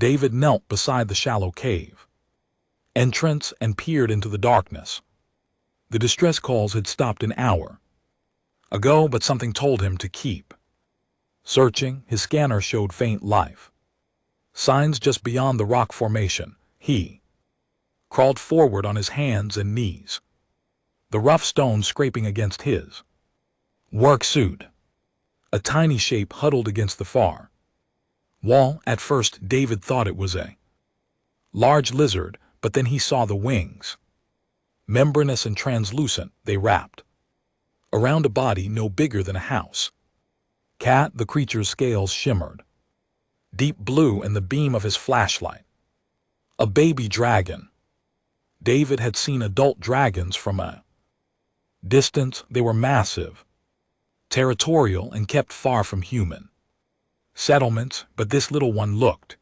David knelt beside the shallow cave entrance and peered into the darkness. The distress calls had stopped an hour ago, but something told him to keep searching. His scanner showed faint life signs just beyond the rock formation. He crawled forward on his hands and knees, the rough stone scraping against his work suit. A tiny shape huddled against the far wall. At first, David thought it was a large lizard, but then he saw the wings. Membranous and translucent, they wrapped around a body no bigger than a house. Cat, the creature's scales shimmered deep blue in the beam of his flashlight. A baby dragon. David had seen adult dragons from a distance. They were massive, territorial, and kept far from human settlements, but this little one looked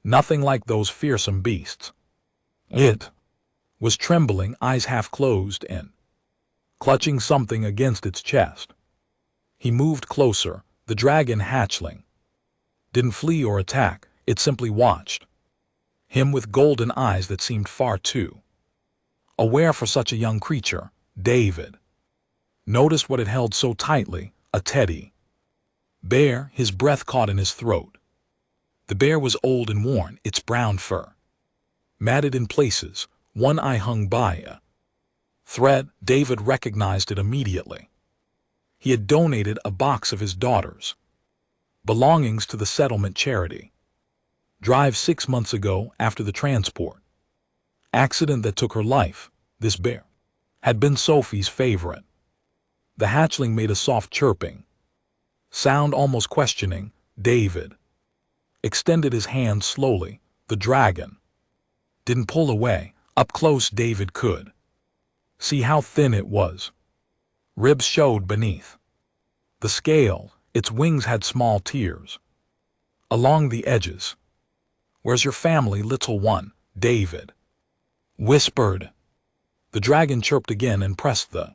nothing like those fearsome beasts. It was trembling, eyes half closed and clutching something against its chest. He moved closer. The dragon hatchling didn't flee or attack, it simply watched him with golden eyes that seemed far too aware for such a young creature. David noticed what it held so tightly, a teddy bear. His breath caught in his throat. The bear was old and worn, its brown fur matted in places, one eye hung by a thread. David recognized it immediately. He had donated a box of his daughter's belongings to the settlement charity drive 6 months ago after the transport accident that took her life. This bear had been Sophie's favorite. The hatchling made a soft chirping sound, almost questioning. David extended his hand slowly. The dragon didn't pull away. Up close, David could see how thin it was. Ribs showed beneath the scale. Its wings had small tears along the edges. "Where's your family, little one?" David whispered. The dragon chirped again and pressed the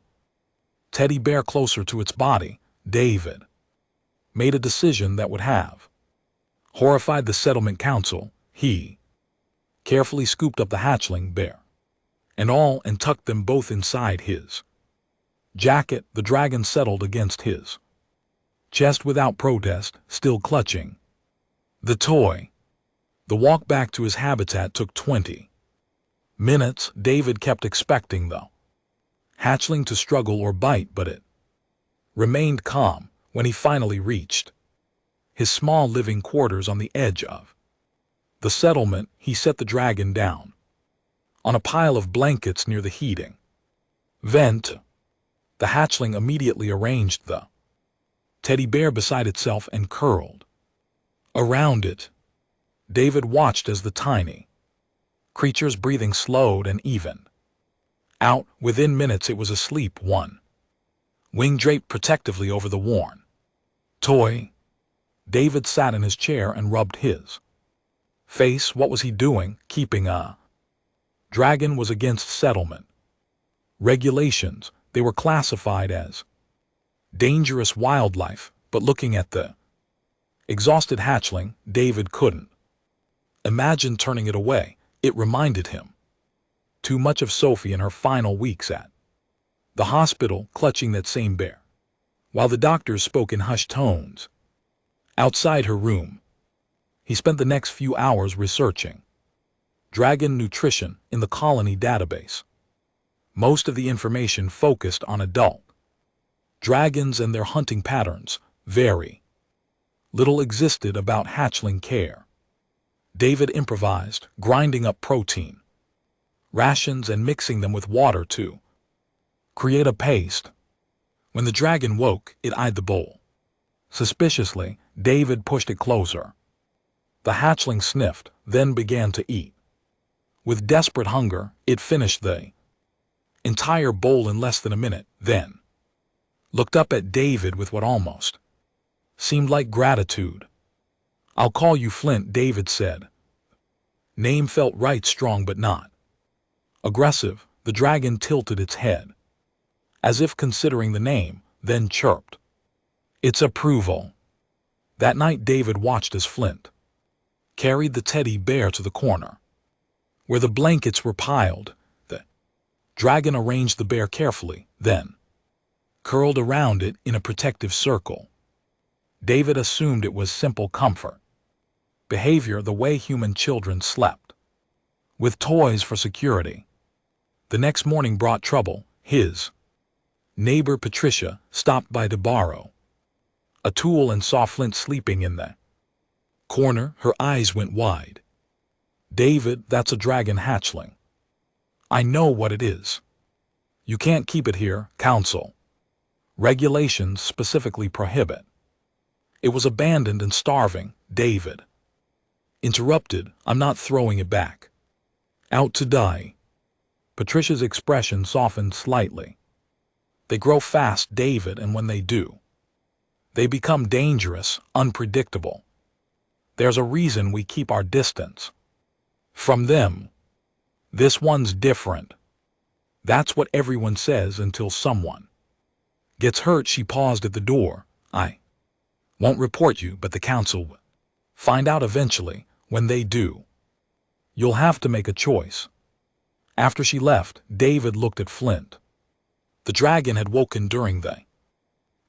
teddy bear closer to its body. David made a decision that would have horrified the settlement council. He carefully scooped up the hatchling, bear and all, and tucked them both inside his jacket. The dragon settled against his chest without protest, still clutching the toy. The walk back to his habitat took 20 minutes. David kept expecting the hatchling to struggle or bite, but it remained calm. When he finally reached his small living quarters on the edge of the settlement, he set the dragon down on a pile of blankets near the heating vent. The hatchling immediately arranged the teddy bear beside itself and curled around it. David watched as the tiny creature's breathing slowed and evened out. Within minutes it was asleep, one wing draped protectively over the worn toy. David sat in his chair and rubbed his face. What was he doing? Keeping a dragon was against settlement regulations. They were classified as dangerous wildlife, but looking at the exhausted hatchling, David couldn't imagine turning it away. It reminded him too much of Sophie in her final weeks at the hospital, clutching that same bear, while the doctors spoke in hushed tones outside her room. He spent the next few hours researching dragon nutrition in the colony database. Most of the information focused on adult dragons and their hunting patterns. Very little existed about hatchling care. David improvised, grinding up protein rations and mixing them with water to create a paste. When the dragon woke, it eyed the bowl suspiciously. David pushed it closer. The hatchling sniffed, then began to eat. With desperate hunger, it finished the entire bowl in less than a minute, then looked up at David with what almost seemed like gratitude. "I'll call you Flint," David said. Name felt right, strong but not aggressive. The dragon tilted its head, as if considering the name, then chirped its approval. That night David watched as Flint carried the teddy bear to the corner. Where the blankets were piled, the dragon arranged the bear carefully, then curled around it in a protective circle. David assumed it was simple comfort. Behavior the way human children slept, with toys for security. The next morning brought trouble. His neighbor Patricia stopped by to borrow a tool and saw Flint sleeping in the corner. Her eyes went wide. "David, that's a dragon hatchling." "I know what it is." "You can't keep it here, council. Regulations specifically prohibit." "It was abandoned and starving," David interrupted. "I'm not throwing it back. Out to die." Patricia's expression softened slightly. "They grow fast, David, and when they do, they become dangerous, unpredictable. There's a reason we keep our distance from them. This one's different. That's what everyone says until someone gets hurt." She paused at the door. "I won't report you, but the council will find out eventually. When they do, you'll have to make a choice." After she left, David looked at Flint. The dragon had woken during the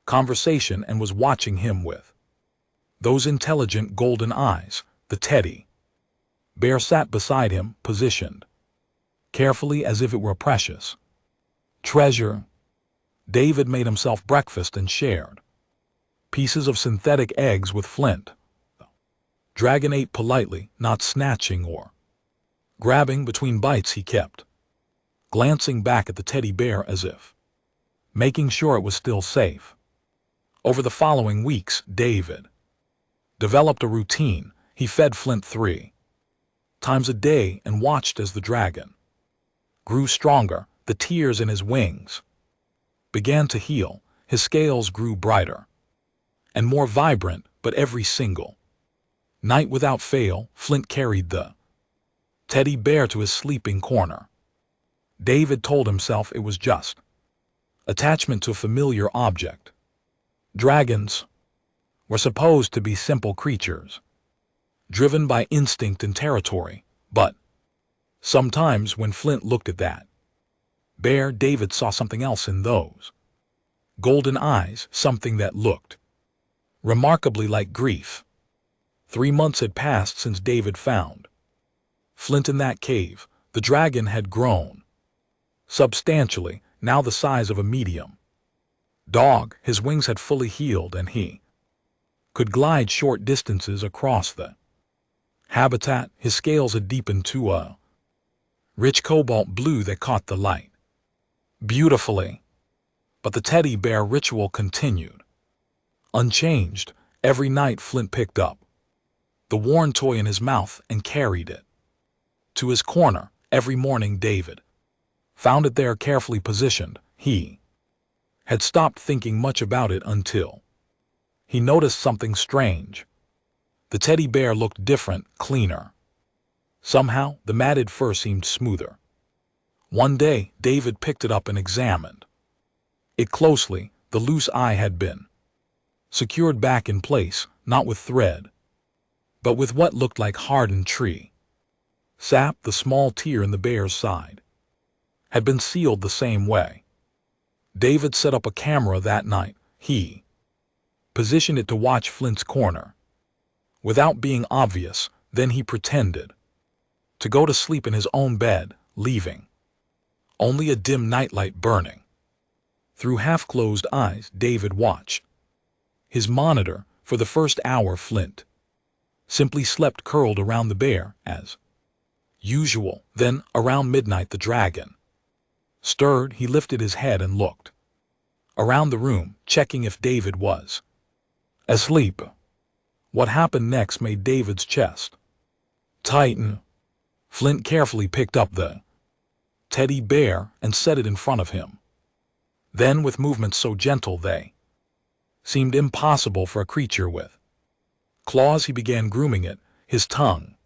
conversation and was watching him with those intelligent golden eyes. The teddy bear sat beside him, positioned carefully as if it were a precious treasure. David made himself breakfast and shared pieces of synthetic eggs with Flint. The dragon ate politely, not snatching or grabbing. Between bites he kept glancing back at the teddy bear as if making sure it was still safe. Over the following weeks, David developed a routine. He fed Flint 3 times a day and watched as the dragon grew stronger. The tears in his wings began to heal. His scales grew brighter and more vibrant, but every single night without fail, Flint carried the teddy bear to his sleeping corner. David told himself it was just attachment to a familiar object. Dragons were supposed to be simple creatures, driven by instinct and territory, but sometimes when Flint looked at that bear, David saw something else in those golden eyes, something that looked remarkably like grief. 3 months had passed since David found Flint in that cave. The dragon had grown substantially, now the size of a medium dog. His wings had fully healed and he could glide short distances across the habitat. His scales had deepened to a rich cobalt blue that caught the light beautifully. But the teddy bear ritual continued. Unchanged, every night Flint picked up the worn toy in his mouth and carried it to his corner. Every morning David found it there, carefully positioned. He had stopped thinking much about it until he noticed something strange. The teddy bear looked different, cleaner. Somehow, the matted fur seemed smoother. One day, David picked it up and examined it closely. The loose eye had been secured back in place, not with thread, but with what looked like hardened tree sap. The small tear in the bear's side had been sealed the same way. David set up a camera that night. He positioned it to watch Flint's corner without being obvious. Then he pretended to go to sleep in his own bed, leaving only a dim nightlight burning. Through half-closed eyes, David watched his monitor. For the first hour, Flint simply slept curled around the bear as usual. Then, around midnight, the dragon stirred. He lifted his head and looked around the room, checking if David was asleep. What happened next made David's chest tighten. Flint carefully picked up the teddy bear and set it in front of him. Then, with movements so gentle they seemed impossible for a creature with claws, he began grooming it. His tongue,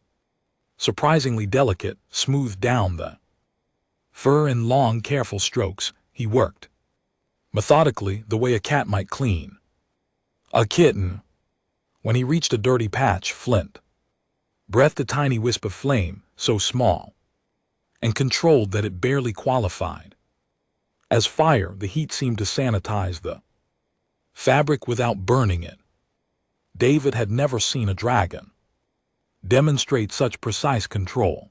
surprisingly delicate, smoothed down the fur in long, careful strokes. He worked methodically, the way a cat might clean a kitten. When he reached a dirty patch, Flint breathed a tiny wisp of flame, so small and controlled that it barely qualified. As fire, the heat seemed to sanitize the fabric without burning it. David had never seen a dragon demonstrate such precise control.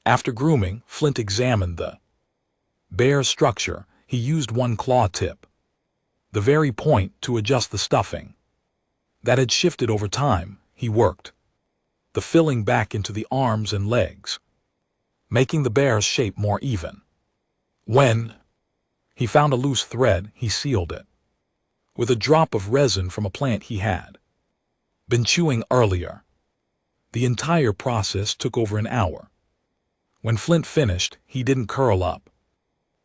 After grooming, Flint examined the bear's structure. He used one claw tip, the very point, to adjust the stuffing that had shifted over time. He worked the filling back into the arms and legs, making the bear's shape more even. When he found a loose thread, he sealed it with a drop of resin from a plant he had been chewing earlier. The entire process took over an hour. When Flint finished, he didn't curl up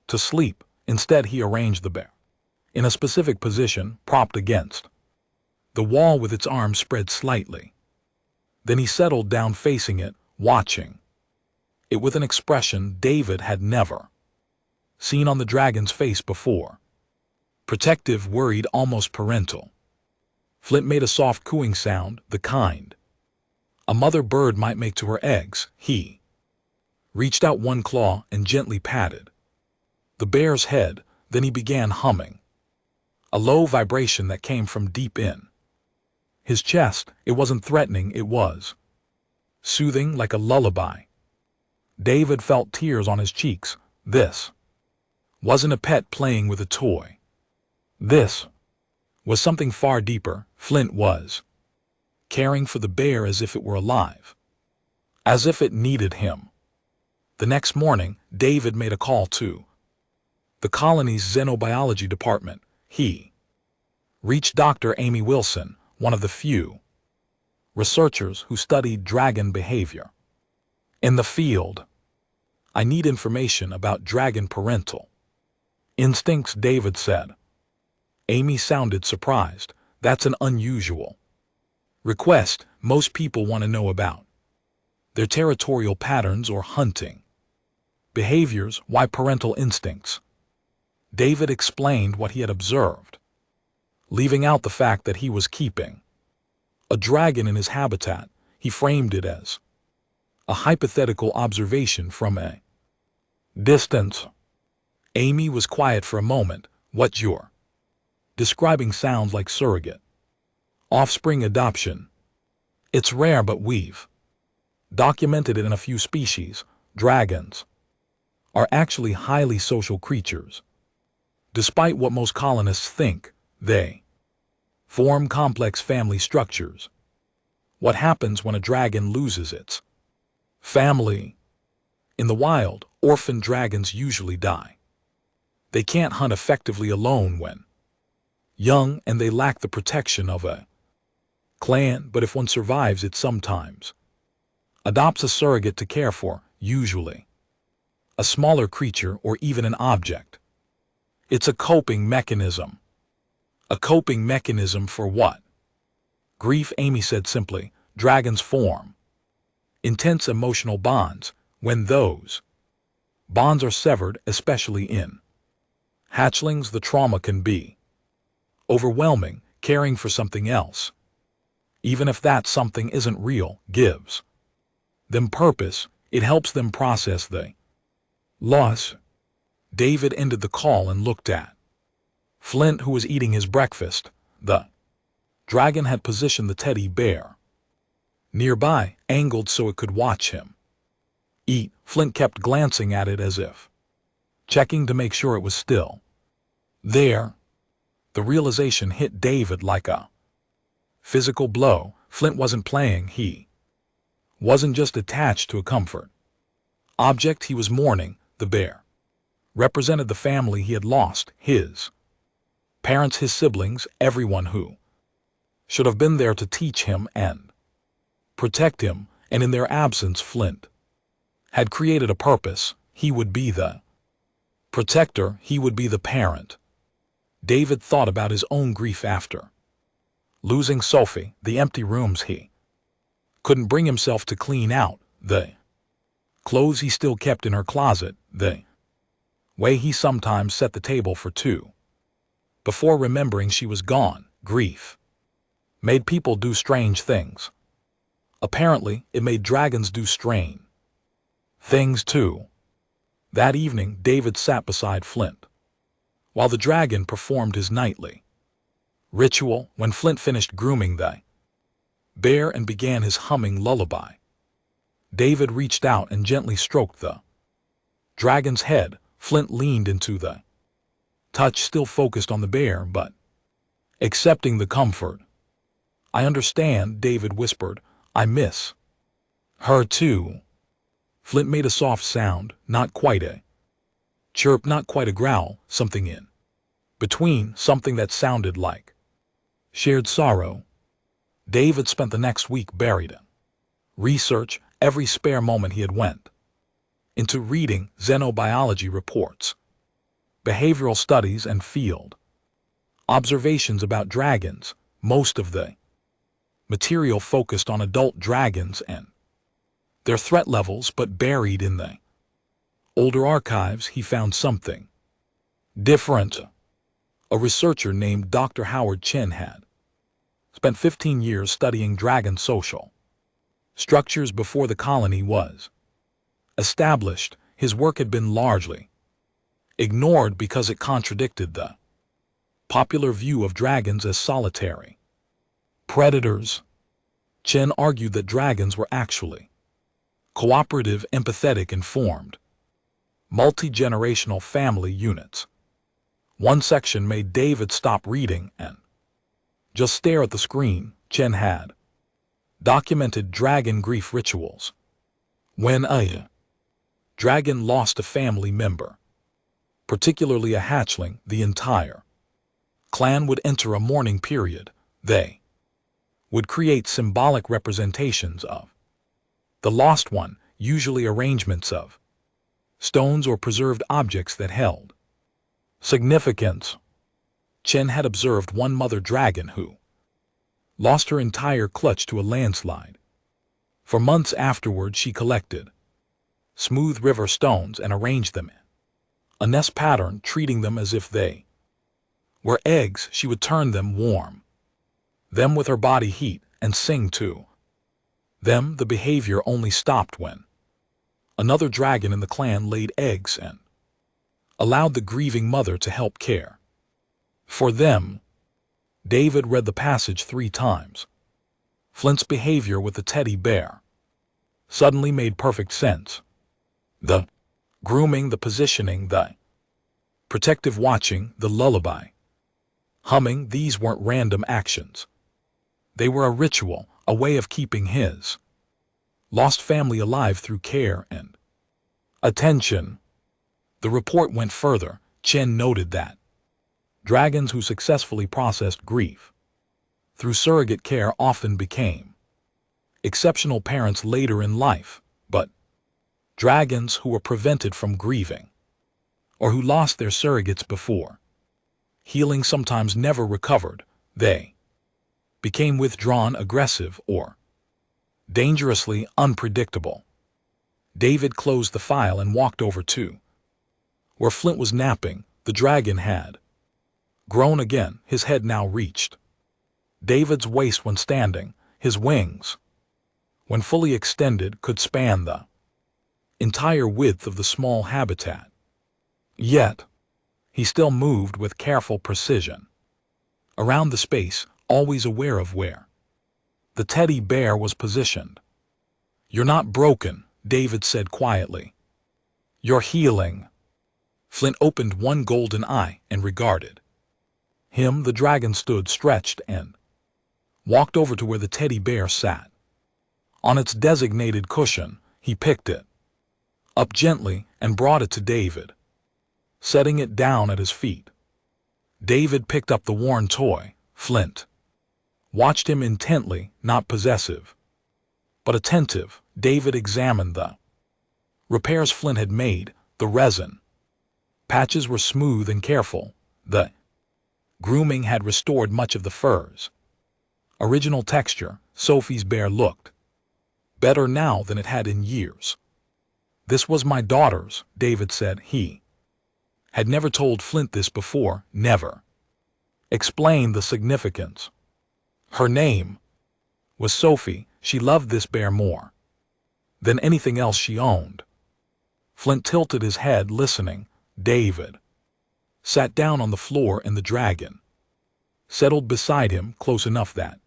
to sleep. Instead, he arranged the bear in a specific position, propped against the wall with its arms spread slightly. Then he settled down facing it, watching it with an expression David had never seen on the dragon's face before. Protective, worried, almost parental. Flint made a soft cooing sound, the kind a mother bird might make to her eggs. He reached out one claw and gently patted the bear's head. Then he began humming a low vibration that came from deep in his chest. It wasn't threatening, it was soothing, like a lullaby. David felt tears on his cheeks. This wasn't a pet playing with a toy. This was something far deeper. Flint was caring for the bear as if it were alive, as if it needed him. The next morning, David made a call to the colony's xenobiology department. He reached Dr. Amy Wilson, one of the few researchers who studied dragon behavior in the field. "I need information about dragon parental instincts," David said. Amy sounded surprised. "That's an unusual request. Most people want to know about their territorial patterns or hunting behaviors. Why parental instincts?" David explained what he had observed, leaving out the fact that he was keeping a dragon in his habitat. He framed it as a hypothetical observation from a distance. Amy was quiet for a moment. "What you're describing sounds like surrogate offspring adoption. It's rare, but we've documented it in a few species. Dragons are actually highly social creatures. Despite what most colonists think, they form complex family structures. What happens when a dragon loses its family? In the wild, orphan dragons usually die. They can't hunt effectively alone when young, and they lack the protection of a clan. But if one survives, it sometimes adopts a surrogate to care for, usually a smaller creature or even an object. It's a coping mechanism." "A coping mechanism for what?" "Grief," Amy said simply. "Dragons form intense emotional bonds. When those bonds are severed, especially in hatchlings, the trauma can be overwhelming. Caring for something else, even if that something isn't real, gives them purpose. It helps them process the loss." David ended the call and looked at Flint, who was eating his breakfast. The dragon had positioned the teddy bear nearby, angled so it could watch him eat. Flint kept glancing at it as if checking to make sure it was still there. The realization hit David like a physical blow. Flint wasn't playing. He wasn't just attached to a comfort object. He was mourning. The bear represented the family he had lost, his parents, his siblings, everyone who should have been there to teach him and protect him. And in their absence, Flint had created a purpose. He would be the protector. He would be the parent. David thought about his own grief after losing Sophie, the empty rooms he couldn't bring himself to clean out, the clothes he still kept in her closet, the way he sometimes set the table for two before remembering she was gone. Grief made people do strange things. Apparently, it made dragons do strange things too. That evening, David sat beside Flint, while the dragon performed his nightly ritual. When Flint finished grooming the bear and began his humming lullaby, David reached out and gently stroked the dragon's head. Flint leaned into the touch, still focused on the bear, but accepting the comfort. "I understand," David whispered. "I miss her too." Flint made a soft sound, not quite a chirp, not quite a growl, something in between, something that sounded like shared sorrow. David spent the next week buried in research. Every spare moment he had went into reading xenobiology reports, behavioral studies, and field observations about dragons. Most of the material focused on adult dragons and their threat levels, but buried in the older archives he found something different. A researcher named Dr. Howard Chen had spent 15 years studying dragon social structures before the colony was established. His work had been largely ignored because it contradicted the popular view of dragons as solitary predators. Chen argued that dragons were actually cooperative, empathetic, and formed multi-generational family units. One section made David stop reading and just stare at the screen. Chen had documented dragon grief rituals. When a dragon lost a family member, particularly a hatchling, the entire clan would enter a mourning period. They would create symbolic representations of the lost one, usually arrangements of stones or preserved objects that held significance. Chen had observed one mother dragon who lost her entire clutch to a landslide. For months afterward, she collected smooth river stones and arranged them in a nest pattern, treating them as if they were eggs. She would turn them, warm them with her body heat, and sing to them. The behavior only stopped when another dragon in the clan laid eggs and allowed the grieving mother to help care for them. David read the passage 3 times. Flint's behavior with the teddy bear suddenly made perfect sense. The grooming, the positioning, the protective watching, the lullaby humming, these weren't random actions. They were a ritual, a way of keeping his lost family alive through care and attention. The report went further. Chen noted that dragons who successfully processed grief through surrogate care often became exceptional parents later in life, but dragons who were prevented from grieving or who lost their surrogates before healing sometimes never recovered. They became withdrawn, aggressive, or dangerously unpredictable. David closed the file and walked over to where Flint was napping. The dragon had grown again, his head now reached David's waist when standing. His wings, when fully extended, could span the entire width of the small habitat. Yet, he still moved with careful precision around the space, always aware of where the teddy bear was positioned. "You're not broken," David said quietly. "You're healing." Flint opened one golden eye and regarded him. The dragon stood stretched and walked over to where the teddy bear sat. On its designated cushion, he picked it up gently and brought it to David, setting it down at his feet. David picked up the worn toy. Flint watched him intently, not possessive, but attentive. David examined the repairs Flint had made. The resin patches were smooth and careful. The grooming had restored much of the fur's original texture. Sophie's bear looked better now than it had in years. "This was my daughter's," David said. He had never told Flint this before, never explained the significance. "Her name was Sophie. She loved this bear more than anything else she owned. Flint tilted his head, listening. David sat down on the floor, and the dragon settled beside him, close enough that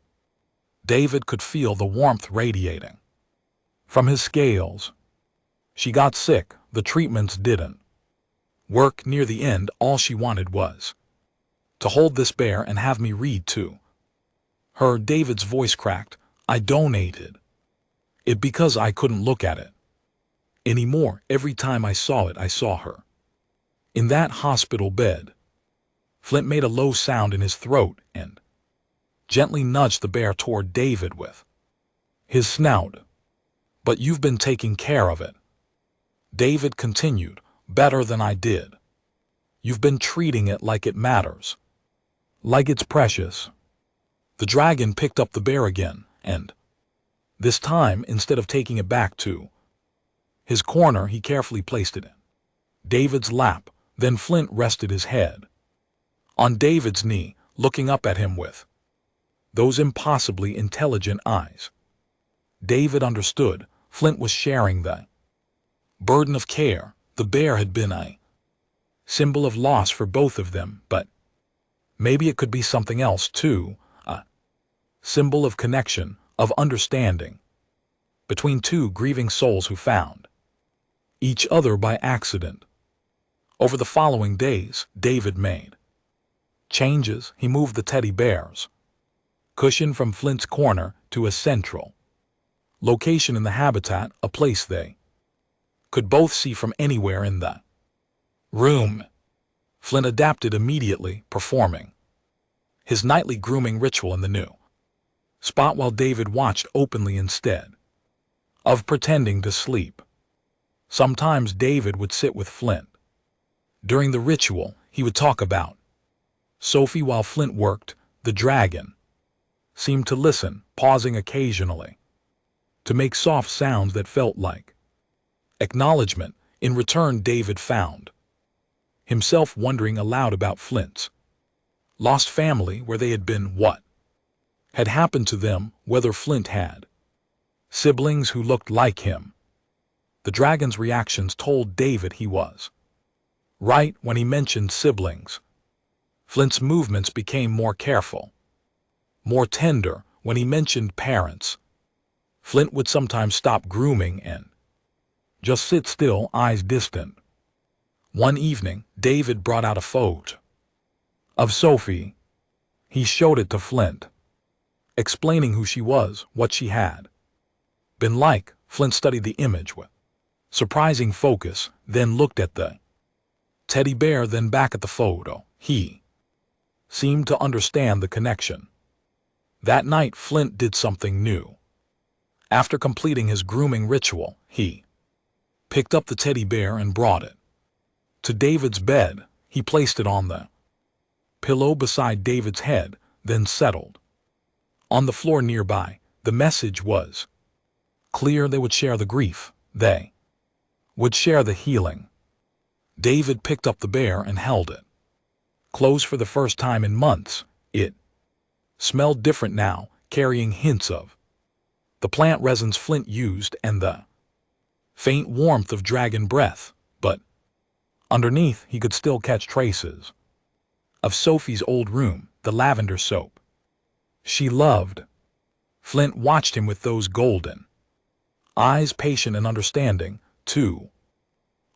David could feel the warmth radiating from his scales. She got sick. The treatments didn't work. Near the end, all she wanted was to hold this bear and have me read to her. David's voice cracked. I donated it because I couldn't look at it anymore. Every time I saw it, I saw her in that hospital bed. Flint made a low sound in his throat and gently nudged the bear toward David with his snout. But you've been taking care of it, David continued. Better than I did. You've been treating it like it matters, like it's precious. The dragon picked up the bear again, and this time, instead of taking it back to his corner, he carefully placed it in David's lap. Then Flint rested his head on David's knee, looking up at him with those impossibly intelligent eyes. David understood. Flint was sharing the burden of care. The bear had been a symbol of loss for both of them, but maybe it could be something else too, a symbol of connection, of understanding between two grieving souls who found each other by accident. Over the following days, David made changes. He moved the teddy bear's cushion from Flint's corner to a central location in the habitat, a place they could both see from anywhere in the room. Flint adapted immediately, performing his nightly grooming ritual in the new spot while David watched openly instead of pretending to sleep. Sometimes David would sit with Flint. During the ritual, he would talk about Sophie while Flint worked. The dragon seemed to listen, pausing occasionally to make soft sounds that felt like acknowledgement. In return, David found himself wondering aloud about Flint's lost family, where they had been, what had happened to them, whether Flint had siblings who looked like him. The dragon's reactions told David he was right when he mentioned siblings. Flint's movements became more careful, more tender. When he mentioned parents, Flint would sometimes stop grooming and just sit still, eyes distant. One evening, David brought out a photo of Sophie. He showed it to Flint, explaining who she was, what she had been like. Flint studied the image with surprising focus, then looked at the teddy bear, then back at the photo. He seemed to understand the connection. That night, Flint did something new. After completing his grooming ritual, he picked up the teddy bear and brought it to David's bed. He placed it on the pillow beside David's head, then settled on the floor nearby. The message was clear. They would share the grief. They would share the healing. David picked up the bear and held it close for the first time in months. It smelled different now, carrying hints of the plant resins Flint used and the faint warmth of dragon breath, but underneath he could still catch traces of Sophie's old room, the lavender soap she loved. Flint watched him with those golden eyes, patient and understanding. Two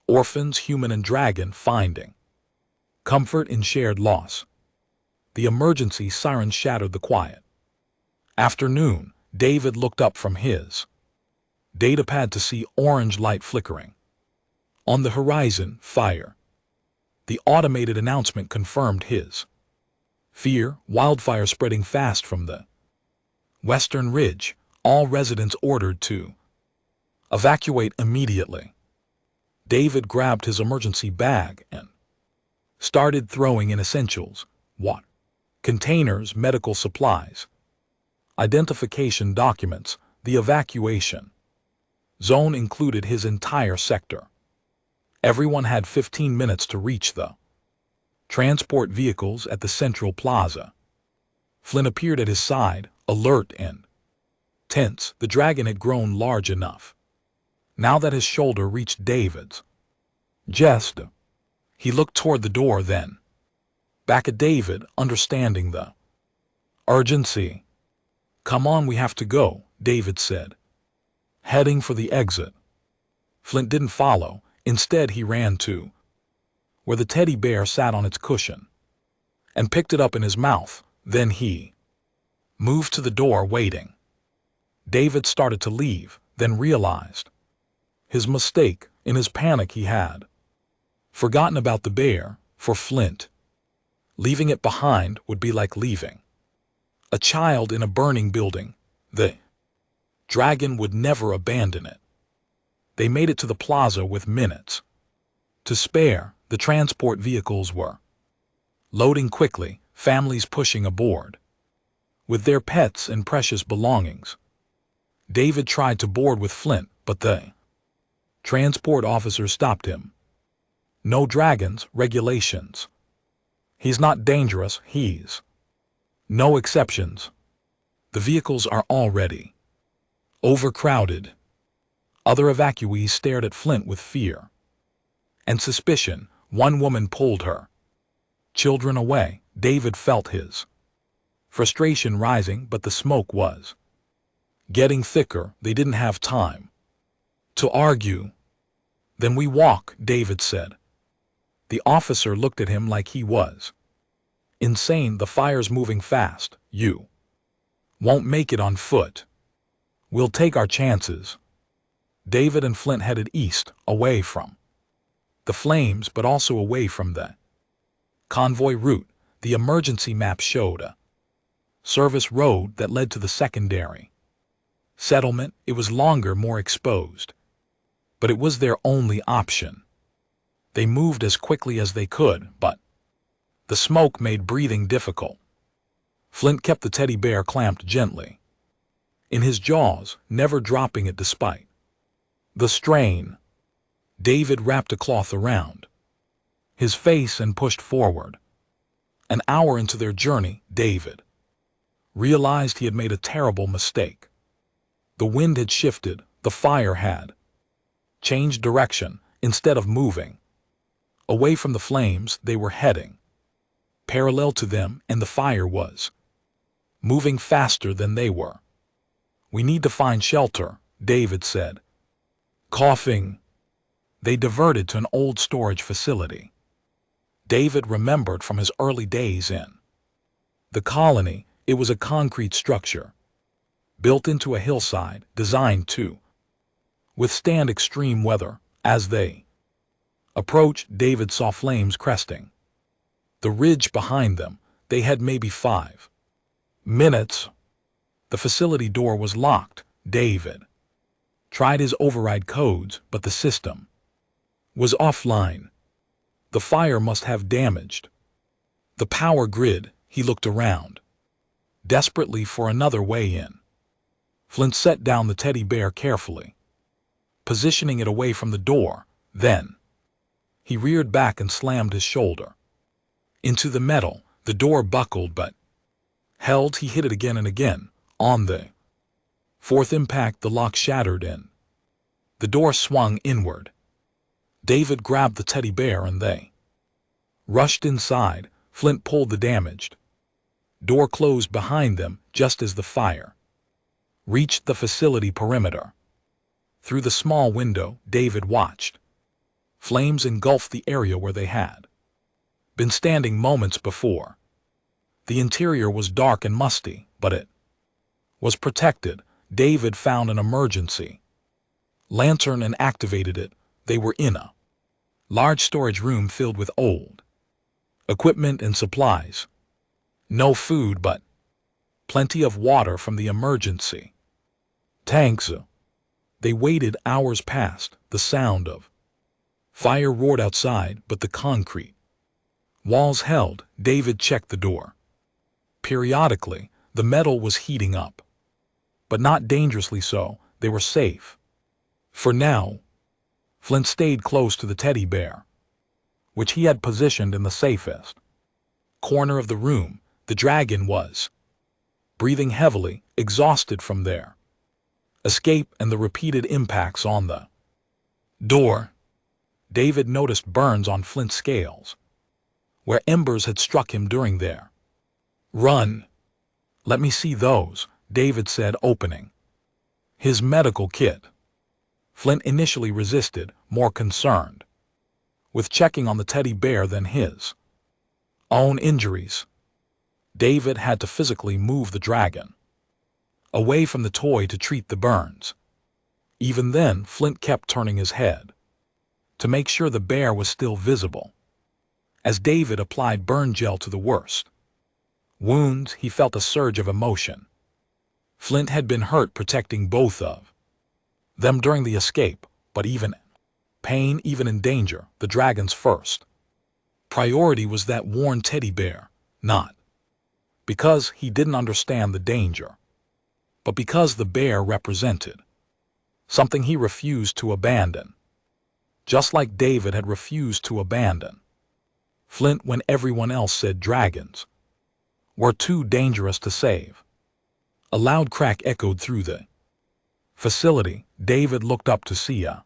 orphans, human and dragon, finding comfort in shared loss. The emergency siren shattered the quiet afternoon. David looked up from his datapad to see orange light flickering on the horizon. Fire. The automated announcement confirmed his fear. Wildfire spreading fast from the western ridge. All residents ordered to evacuate immediately. David grabbed his emergency bag and started throwing in essentials: water, containers, medical supplies, identification documents. The evacuation zone included his entire sector. Everyone had 15 minutes to reach the transport vehicles at the central plaza. Flint appeared at his side, alert and Tense, the dragon had grown large enough. Now that his shoulder reached David's. Just. He looked toward the door then. Back at David, understanding the urgency. "Come on, we have to go," David said, heading for the exit. Flint didn't follow. Instead, he ran to where the teddy bear sat on its cushion and picked it up in his mouth. Then he moved to the door, waiting. David started to leave, then realized his mistake. In his panic, he had forgotten about the bear. For Flint, leaving it behind would be like leaving a child in a burning building. The dragon would never abandon it. They made it to the plaza with minutes to spare. The transport vehicles were loading quickly, families pushing aboard with their pets and precious belongings. David tried to board with Flint, but the transport officer stopped him. "No dragons, regulations. He's not dangerous, he's no exceptions. The vehicles are already overcrowded." Other evacuees stared at Flint with fear and suspicion. One woman pulled her children away. David felt his frustration rising, but the smoke was getting thicker. They didn't have time to argue. "Then we walk," David said. The officer looked at him like he was insane. "The fire's moving fast. You won't make it on foot. We'll take our chances." David and Flint headed east, away from the flames, but also away from the convoy route. The emergency map showed a service road that led to the secondary settlement. It was longer, more exposed, but it was their only option. They moved as quickly as they could, but the smoke made breathing difficult. Flint kept the teddy bear clamped gently in his jaws, never dropping it despite the strain. David wrapped a cloth around his face and pushed forward. An hour into their journey, David realized he had made a terrible mistake. The wind had shifted. The fire had changed direction. Instead of moving away from the flames, they were heading parallel to them, and the fire was moving faster than they were. "We need to find shelter," David said, coughing. They diverted to an old storage facility David remembered from his early days in the colony. It was a concrete structure built into a hillside, designed to withstand extreme weather. As they approached, David saw flames cresting the ridge behind them. They had maybe 5 minutes. The facility door was locked. David tried his override codes, but the system was offline. The fire must have damaged the power grid. He looked around desperately for another way in. Flint set down the teddy bear carefully, positioning it away from the door. Then he reared back and slammed his shoulder into the metal. The door buckled but held. He hit it again and again. On the 4th impact, the lock shattered and the door swung inward. David grabbed the teddy bear and they rushed inside. Flint pulled the damaged door closed behind them just as the fire reached the facility perimeter. Through the small window, David watched flames engulf the area where they had been standing moments before. The interior was dark and musty, but it was protected. David found an emergency lantern and activated it. They were in a large storage room filled with old equipment and supplies. No food, but plenty of water from the emergency tanks. They waited. Hours passed. The sound of fire roared outside, but the concrete walls held. David checked the door. Periodically, the metal was heating up, but not dangerously so. They were safe for now. Flint stayed close to the teddy bear, which he had positioned in the safest corner of the room. The dragon was breathing heavily, exhausted from their escape and the repeated impacts on the door. David noticed burns on Flint's scales, where embers had struck him during their run. "Let me see those," David said, opening his medical kit. Flint initially resisted, more concerned with checking on the teddy bear than his own injuries. David had to physically move the dragon away from the toy to treat the burns. Even then, Flint kept turning his head to make sure the bear was still visible. As David applied burn gel to the worst wounds, he felt a surge of emotion. Flint had been hurt protecting both of them during the escape, but even pain, even in danger, the dragon's first priority was that worn teddy bear, not because he didn't understand the danger, but because the bear represented something he refused to abandon, just like David had refused to abandon Flint when everyone else said dragons were too dangerous to save. A loud crack echoed through the facility. David looked up to see a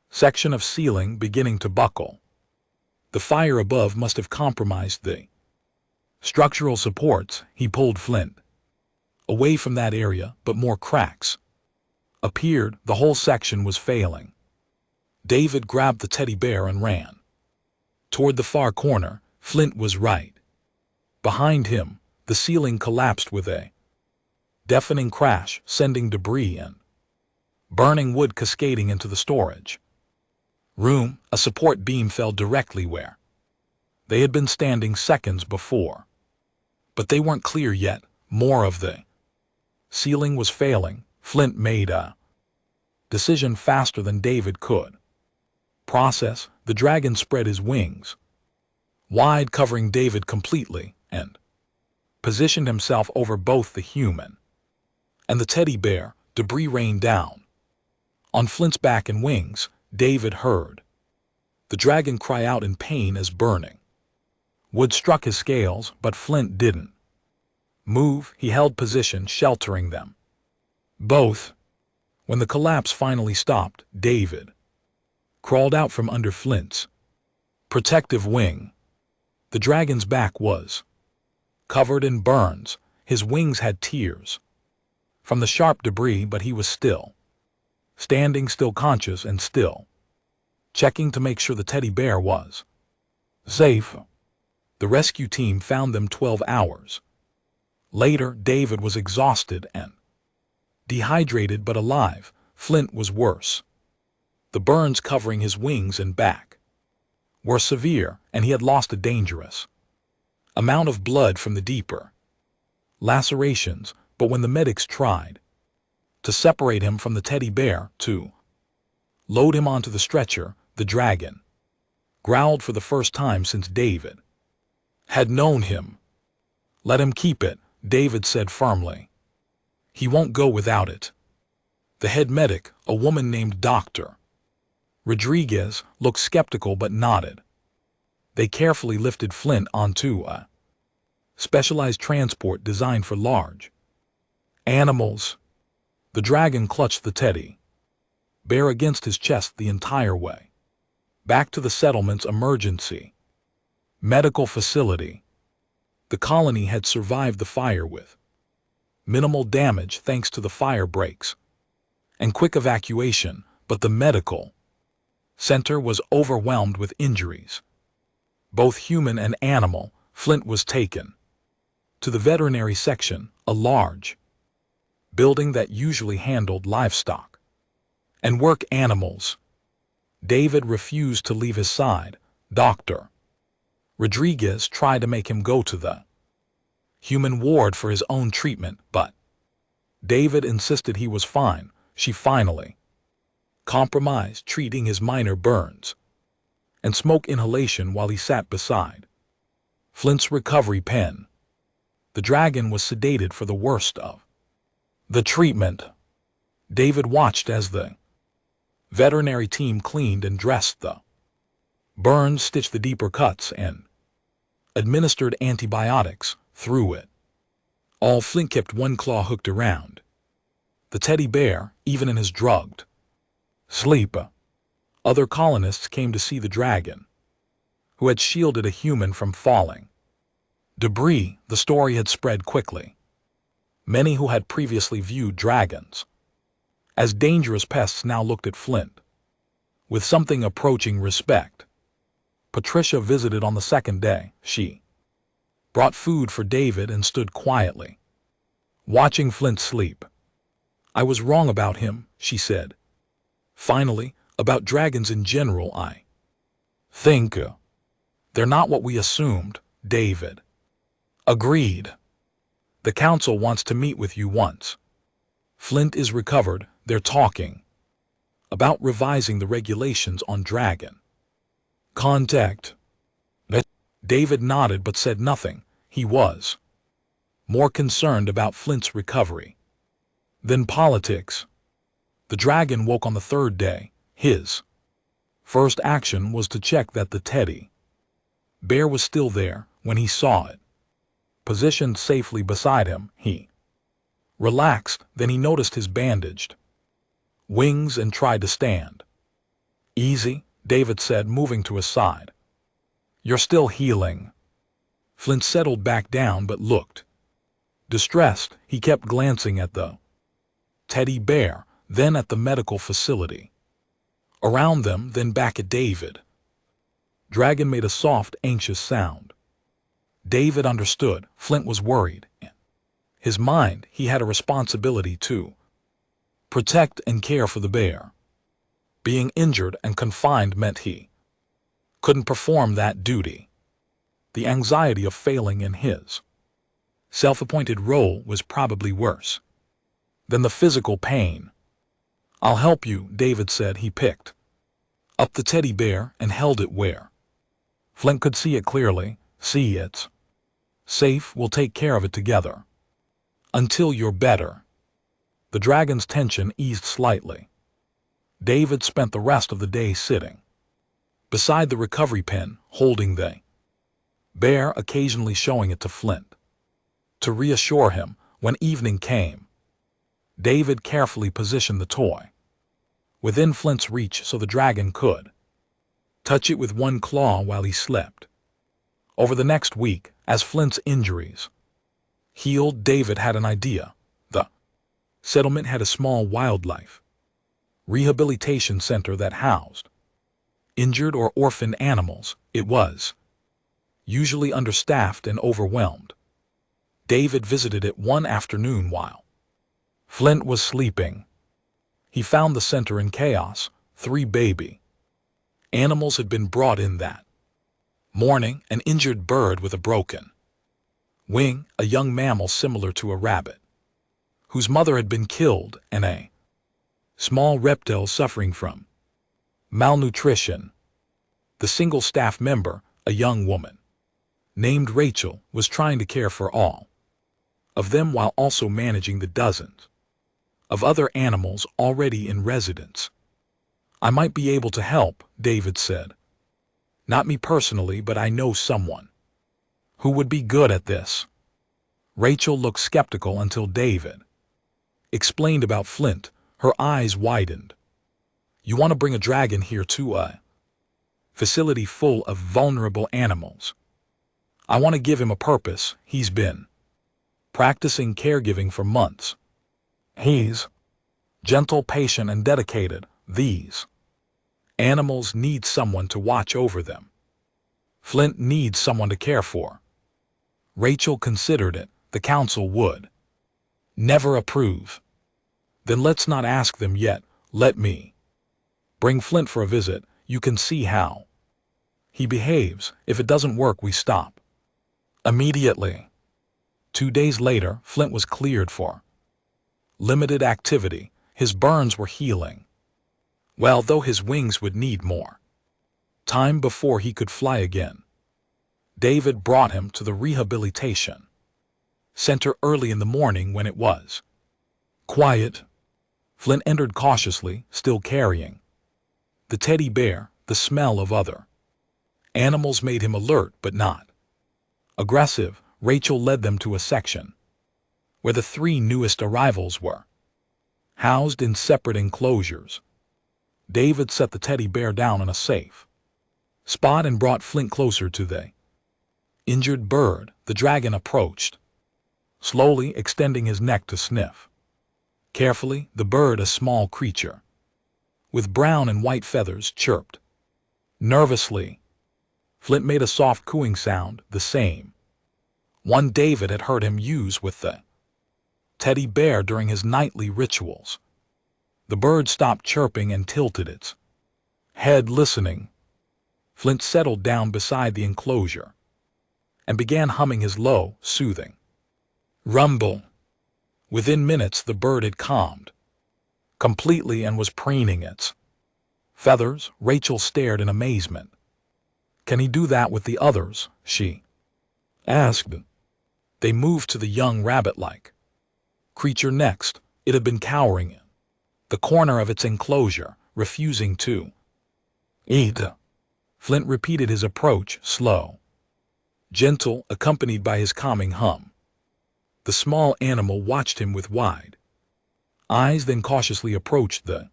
section of ceiling beginning to buckle. The fire above must have compromised the structural supports. He pulled Flint away from that area, but more cracks appeared. The whole section was failing. David grabbed the teddy bear and ran toward the far corner. Flint was right behind him. The ceiling collapsed with a deafening crash, sending debris and burning wood cascading into the storage room. A support beam fell directly where they had been standing seconds before. But they weren't clear yet. More of the ceiling was failing. Flint made a decision faster than David could process. The dragon spread his wings wide, covering David completely, and positioned himself over both the human and the teddy bear. Debris rained down on Flint's back and wings. David heard the dragon cry out in pain as burning wood struck his scales, but Flint didn't move. He held position, sheltering them both. When the collapse finally stopped, David crawled out from under Flint's protective wing. The dragon's back was covered in burns. His wings had tears from the sharp debris, but he was still standing, still conscious, and still checking to make sure the teddy bear was safe. The rescue team found them 12 hours later. David was exhausted and dehydrated, but alive. Flint was worse. The burns covering his wings and back were severe, and he had lost a dangerous amount of blood from the deeper lacerations. But when the medics tried to separate him from the teddy bear to load him onto the stretcher, the dragon growled for the first time since David had known him. "Let him keep it," David said firmly. "He won't go without it." The head medic, a woman named Dr. Rodriguez, looked skeptical but nodded. They carefully lifted Flint onto a specialized transport designed for large animals. The dragon clutched the teddy bear against his chest the entire way back to the settlement's emergency medical facility. The colony had survived the fire with minimal damage thanks to the fire breaks and quick evacuation, but the medical center was overwhelmed with injuries, both human and animal. Flint was taken to the veterinary section, a large building that usually handled livestock and work animals. David refused to leave his side. Dr. Rodriguez tried to make him go to the human ward for his own treatment, but David insisted he was fine. She finally compromised, treating his minor burns and smoke inhalation while he sat beside Flint's recovery pen. The dragon was sedated for the worst of the treatment. David watched as the veterinary team cleaned and dressed the burns, stitched the deeper cuts, and administered antibiotics. Through it all, Flint kept one claw hooked around The teddy bear, even in his drugged sleep. Other colonists came to see the dragon, who had shielded a human from falling debris. The story had spread quickly. Many who had previously viewed dragons as dangerous pests now looked at Flint with something approaching respect. Patricia visited on the second day. She brought food for David and stood quietly, watching Flint sleep. "I was wrong about him," she said. "Finally, about dragons in general, I think they're not what we assumed," David agreed. "The council wants to meet with you once Flint is recovered. They're talking about revising the regulations on dragon contact." David nodded but said nothing. He was more concerned about Flint's recovery than politics. The dragon woke on the third day. His first action was to check that the teddy bear was still there. When he saw it positioned safely beside him, he relaxed. Then he noticed his bandaged wings and tried to stand. "Easy," David said, moving to his side. "You're still healing." Flint settled back down but looked distressed. He kept glancing at the teddy bear, then at the medical facility around them, then back at David. Dragon made a soft, anxious sound. David understood. Flint was worried. In his mind, he had a responsibility to protect and care for the bear. Being injured and confined meant he couldn't perform that duty. The anxiety of failing in his self-appointed role was probably worse than the physical pain. "I'll help you," David said. He picked up the teddy bear and held it where Flint could see it clearly. "See, it's safe. We'll take care of it together until you're better." The dragon's tension eased slightly. David spent the rest of the day sitting beside the recovery pen, holding the bear, occasionally showing it to Flint to reassure him. When evening came, David carefully positioned the toy within Flint's reach so the dragon could touch it with one claw while he slept. Over the next week, as Flint's injuries healed, David had an idea. The settlement had a small wildlife rehabilitation center that housed injured or orphaned animals. It was usually understaffed and overwhelmed. David visited it one afternoon while Flint was sleeping. He found the center in chaos. 3 baby animals had been brought in that morning: an injured bird with a broken wing, a young mammal similar to a rabbit whose mother had been killed, and a small reptile suffering from malnutrition. The single staff member, a young woman named Rachel, was trying to care for all of them while also managing the dozens of other animals already in residence. "I might be able to help," David said. "Not me personally, but I know someone who would be good at this." Rachel looked skeptical until David explained about Flint. Her eyes widened. "You want to bring a dragon here to a facility full of vulnerable animals? I want to give him a purpose. He's been practicing caregiving for months. He's gentle, patient, and dedicated. These animals need someone to watch over them. Flint needs someone to care for." Rachel considered it. The council would never approve. "Then let's not ask them yet. Let me bring Flint for a visit. You can see how he behaves. If it doesn't work, we stop immediately." 2 days later, Flint was cleared for limited activity. His burns were healing well, though his wings would need more time before he could fly again. David brought him to the rehabilitation center early in the morning when it was quiet. Flint entered cautiously, still carrying the teddy bear. The smell of other animals made him alert but not aggressive. Rachel led them to a section where the 3 newest arrivals were housed in separate enclosures. David set the teddy bear down in a safe spot and brought Flint closer to the injured bird. The dragon approached, slowly extending his neck to sniff. Carefully, the bird, a small creature with brown and white feathers, chirped. Nervously, Flint made a soft cooing sound, the same one David had heard him use with the teddy bear during his nightly rituals. The bird stopped chirping and tilted its head, listening. Flint settled down beside the enclosure and began humming his low, soothing rumble. Within minutes, the bird had calmed completely and was preening its feathers. Rachel stared in amazement. "Can he do that with the others?" she asked. They moved to the young rabbit-like creature next. It had been cowering in the corner of its enclosure, refusing to eat. Flint repeated his approach, slow, gentle, accompanied by his calming hum. The small animal watched him with wide eyes, then cautiously approached the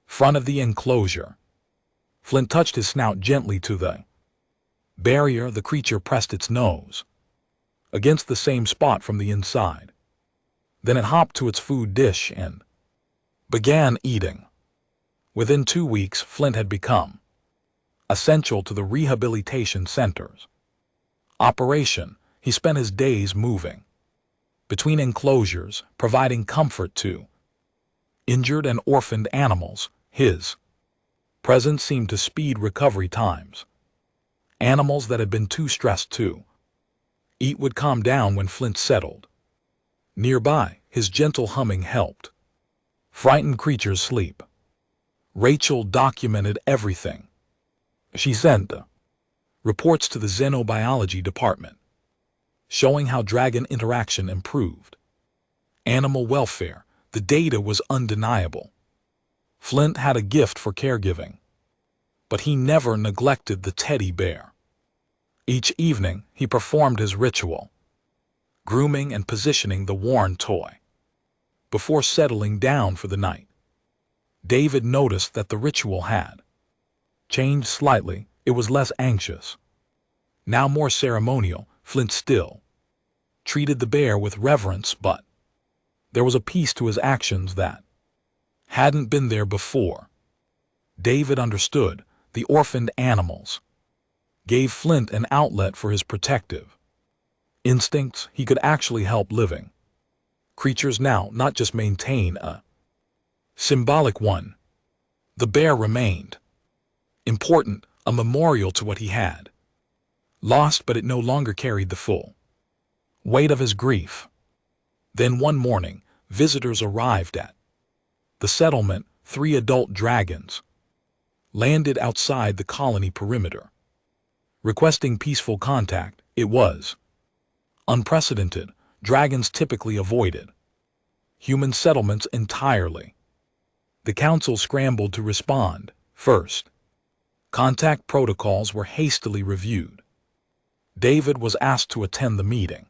front of the enclosure. Flint touched his snout gently to the barrier. The creature pressed its nose against the same spot from the inside. Then it hopped to its food dish and began eating. Within 2 weeks, Flint had become essential to the rehabilitation center's operation. He spent his days moving between enclosures, providing comfort to injured and orphaned animals. His presence seemed to speed recovery times. Animals that had been too stressed to eat would calm down when Flint settled nearby. His gentle humming helped frightened creatures sleep. Rachel documented everything. She sent reports to the xenobiology department, showing how dragon interaction improved animal welfare. The data was undeniable. Flint had a gift for caregiving, but he never neglected the teddy bear. Each evening, he performed his ritual, grooming and positioning the worn toy before settling down for the night. David noticed that the ritual had changed slightly. It was less anxious, now more ceremonial. Flint still treated the bear with reverence, but there was a peace to his actions that hadn't been there before. David understood. The orphaned animals gave Flint an outlet for his protective instincts. He could actually help living creatures now, not just maintain a symbolic one. The bear remained important, a memorial to what he had lost, but it no longer carried the full weight of his grief. Then one morning, visitors arrived at the settlement. 3 adult dragons landed outside the colony perimeter, requesting peaceful contact. It was unprecedented. Dragons typically avoided human settlements entirely. The council scrambled to respond. First, contact protocols were hastily reviewed. David was asked to attend the meeting.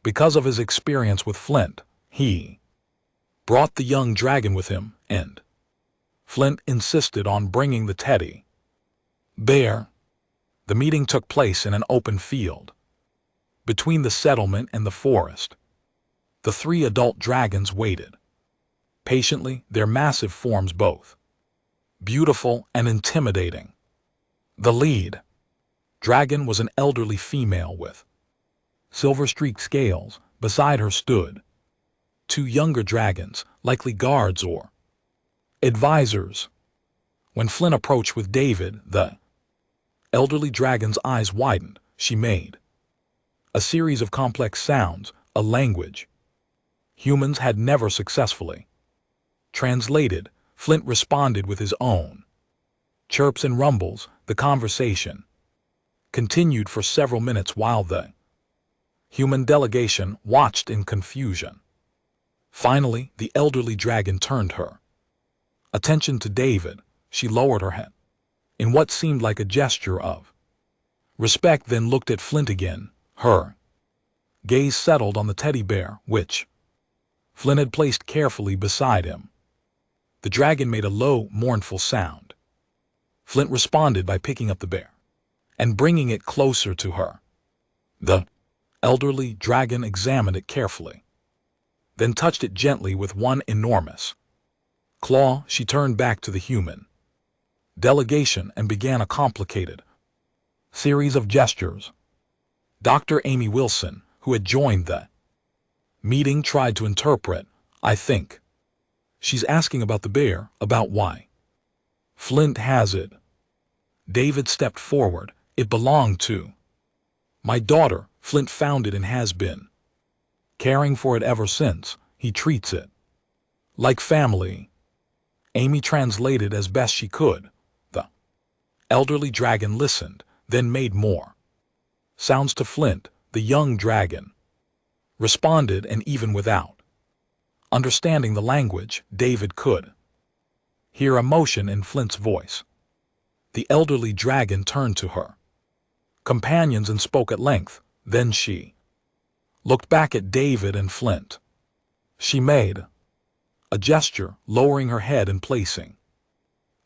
Because of his experience with Flint, he brought the young dragon with him, and Flint insisted on bringing the teddy bear. The meeting took place in an open field between the settlement and the forest. The 3 adult dragons waited patiently, their massive forms both beautiful and intimidating. The lead dragon was an elderly female with silver-streaked scales. Beside her stood 2 younger dragons, likely guards or advisors. When Flint approached with David, the elderly dragon's eyes widened. She made a series of complex sounds, a language humans had never successfully translated. Flint responded with his own chirps and rumbles. The conversation continued for several minutes while the human delegation watched in confusion. Finally, the elderly dragon turned her attention to David. She lowered her head in what seemed like a gesture of respect, then looked at Flint again. Her gaze settled on the teddy bear, which Flynn had placed carefully beside him. The dragon made a low, mournful sound. Flint responded by picking up the bear and bringing it closer to her. The elderly dragon examined it carefully, then touched it gently with one enormous claw. She turned back to the human delegation and began a complicated series of gestures. Dr. Amy Wilson, who had joined the meeting, tried to interpret. I think she's asking about the bear, about why Flint has it. David stepped forward. It belonged to my daughter. Flint found it and has been caring for it ever since. He treats it like family. Amy translated as best she could. The elderly dragon listened, then made more sounds to Flint. The young dragon responded, and even without understanding the language, David could hear emotion in Flint's voice. The elderly dragon turned to her companions and spoke at length. Then she looked back at David and Flint. She made a gesture, lowering her head and placing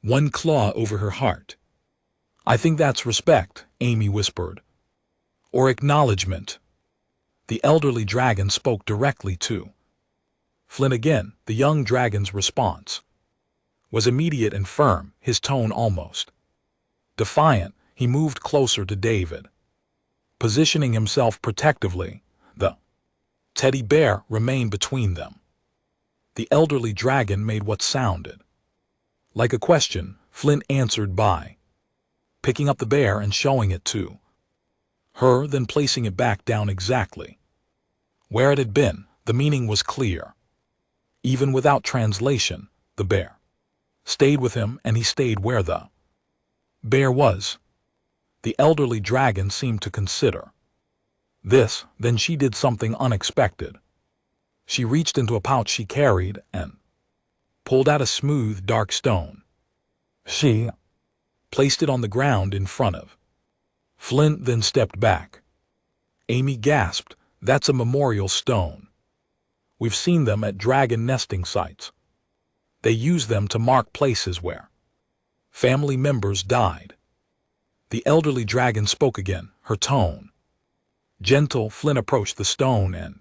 one claw over her heart. I think that's respect, Amy whispered. Or acknowledgement. The elderly dragon spoke directly to Flint again. The young dragon's response was immediate and firm, his tone almost defiant. He moved closer to David, positioning himself protectively. The teddy bear remained between them. The elderly dragon made what sounded like a question. Flint answered by picking up the bear and showing it to her, then placing it back down exactly where it had been. The meaning was clear. Even without translation, the bear stayed with him, and he stayed where the bear was. The elderly dragon seemed to consider this. Then she did something unexpected. She reached into a pouch she carried and pulled out a smooth, dark stone. She placed it on the ground in front of Flint, then stepped back. Amy gasped. That's a memorial stone. We've seen them at dragon nesting sites. They use them to mark places where family members died. The elderly dragon spoke again, her tone gentle. Flint approached the stone and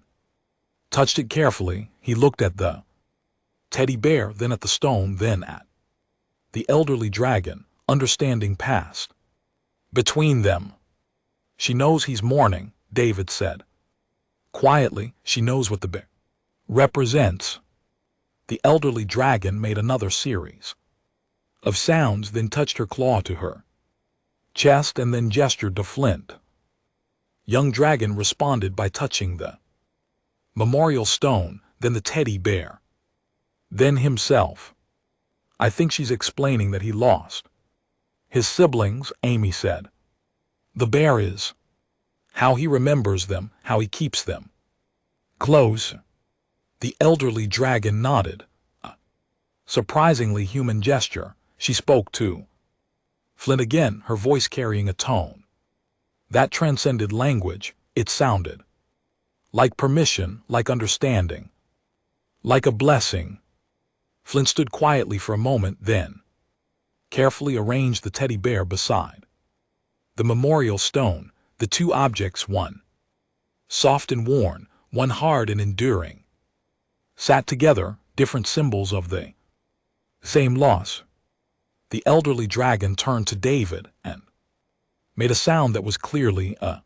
touched it carefully. He looked at the teddy bear, then at the stone, then at the elderly dragon. Understanding passed between them. She knows he's mourning, David said quietly. She knows what the bear represents. The elderly dragon made another series of sounds, then touched her claw to her chest and then gestured to Flint. Young dragon responded by touching the memorial stone, then the teddy bear, then himself. I think she's explaining that he lost his siblings, Amy said. The bear is how he remembers them, how he keeps them close. The elderly dragon nodded. A surprisingly human gesture. She spoke to Flint again, her voice carrying a tone that transcended language. It sounded like permission, like understanding, like a blessing. Flint stood quietly for a moment, then carefully arranged the teddy bear beside the memorial stone. The two objects, one soft and worn, one hard and enduring, sat together, different symbols of the same loss. The elderly dragon turned to David and made a sound that was clearly a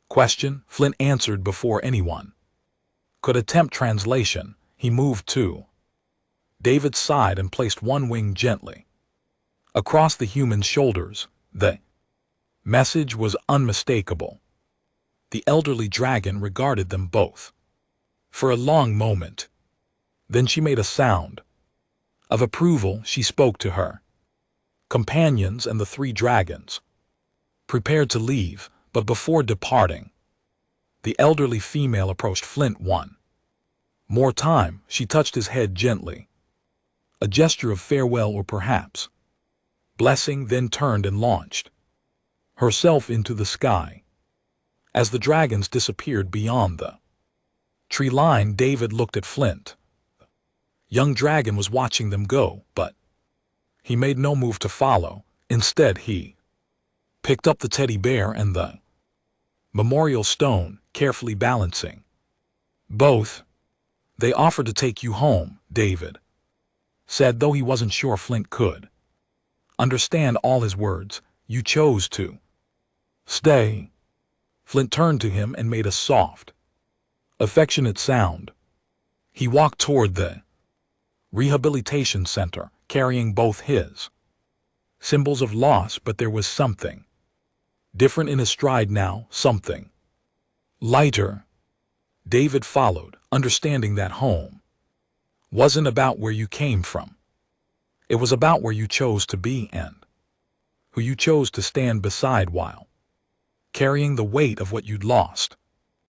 question. Flint answered before anyone could attempt translation. He moved to David's side and placed one wing gently across the human's shoulders. The message was unmistakable. The elderly dragon regarded them both for a long moment. Then she made a sound of approval. She spoke to her companions, and the three dragons prepared to leave, but before departing, the elderly female approached Flint one more time. She touched his head gently, a gesture of farewell or perhaps blessing, then turned and launched herself into the sky. As the dragons disappeared beyond the tree line. David looked at Flint. Young Dragon was watching them go, but he made no move to follow. Instead, he picked up the teddy bear and the memorial stone, carefully balancing both. They offered to take you home, David said, though he wasn't sure Flint could understand all his words. You chose to stay. Flint turned to him and made a soft, affectionate sound. He walked toward the rehabilitation center, carrying both his symbols of loss, but there was something different in his stride now, something lighter. David followed, understanding that home wasn't about where you came from. It was about where you chose to be and who you chose to stand beside while carrying the weight of what you'd lost.